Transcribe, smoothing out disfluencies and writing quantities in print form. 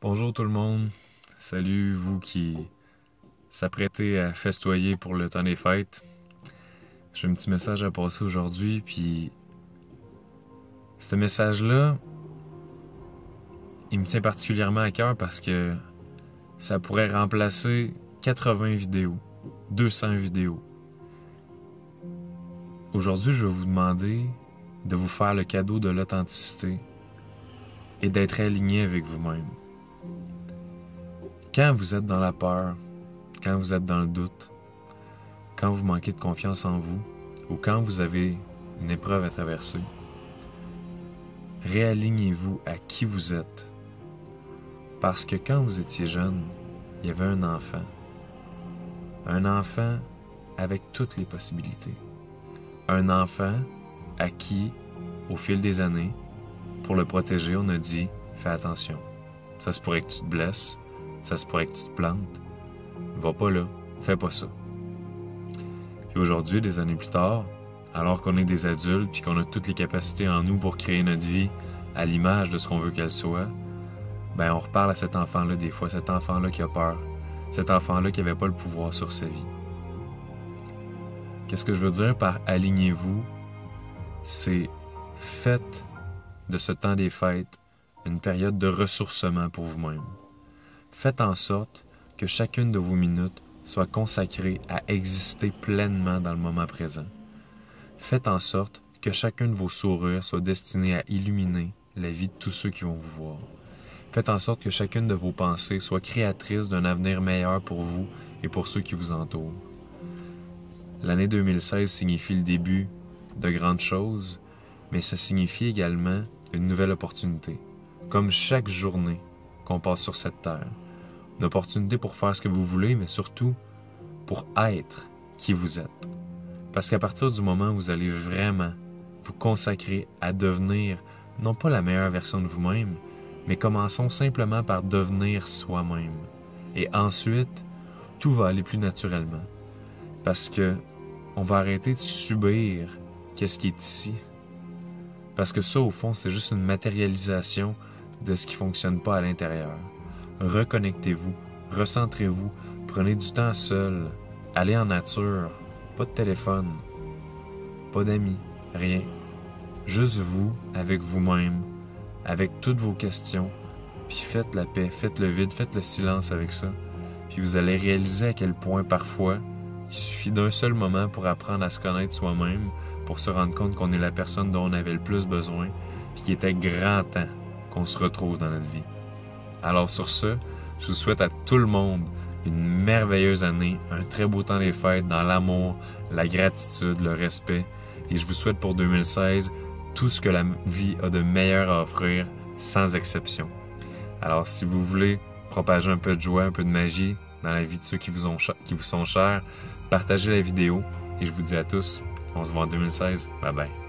Bonjour tout le monde, salut vous qui s'apprêtez à festoyer pour le temps des fêtes. J'ai un petit message à passer aujourd'hui, puis ce message-là, il me tient particulièrement à cœur parce que ça pourrait remplacer 80 vidéos, 200 vidéos. Aujourd'hui, je vais vous demander de vous faire le cadeau de l'authenticité et d'être aligné avec vous-même. Quand vous êtes dans la peur, quand vous êtes dans le doute, quand vous manquez de confiance en vous ou quand vous avez une épreuve à traverser, réalignez-vous à qui vous êtes. Parce que quand vous étiez jeune, il y avait un enfant. Un enfant avec toutes les possibilités. Un enfant à qui, au fil des années, pour le protéger, on a dit « Fais attention, ça se pourrait que tu te blesses, ça se pourrait que tu te plantes. Va pas là, fais pas ça. » Puis aujourd'hui, des années plus tard, alors qu'on est des adultes puis qu'on a toutes les capacités en nous pour créer notre vie à l'image de ce qu'on veut qu'elle soit, ben on reparle à cet enfant-là des fois, cet enfant-là qui a peur, cet enfant-là qui n'avait pas le pouvoir sur sa vie. Qu'est-ce que je veux dire par « alignez-vous » ? C'est faites de ce temps des fêtes une période de ressourcement pour vous-même. Faites en sorte que chacune de vos minutes soit consacrée à exister pleinement dans le moment présent. Faites en sorte que chacune de vos sourires soit destinée à illuminer la vie de tous ceux qui vont vous voir. Faites en sorte que chacune de vos pensées soit créatrice d'un avenir meilleur pour vous et pour ceux qui vous entourent. L'année 2016 signifie le début de grandes choses, mais ça signifie également une nouvelle opportunité, comme chaque journée qu'on passe sur cette terre. Une opportunité pour faire ce que vous voulez, mais surtout pour être qui vous êtes. Parce qu'à partir du moment où vous allez vraiment vous consacrer à devenir, non pas la meilleure version de vous-même, mais commençons simplement par devenir soi-même. Et ensuite, tout va aller plus naturellement. Parce que on va arrêter de subir qu'est-ce qui est ici. Parce que ça, au fond, c'est juste une matérialisation de ce qui ne fonctionne pas à l'intérieur. Reconnectez-vous, recentrez-vous, prenez du temps seul, allez en nature, pas de téléphone, pas d'amis, rien. Juste vous, avec vous-même, avec toutes vos questions, puis faites la paix, faites le vide, faites le silence avec ça. Puis vous allez réaliser à quel point parfois, il suffit d'un seul moment pour apprendre à se connaître soi-même, pour se rendre compte qu'on est la personne dont on avait le plus besoin, puis qu'il était grand temps qu'on se retrouve dans notre vie. Alors sur ce, je vous souhaite à tout le monde une merveilleuse année, un très beau temps des fêtes dans l'amour, la gratitude, le respect, et je vous souhaite pour 2016 tout ce que la vie a de meilleur à offrir, sans exception. Alors si vous voulez propager un peu de joie, un peu de magie dans la vie de ceux qui vous sont chers, partagez la vidéo et je vous dis à tous, on se voit en 2016. Bye bye.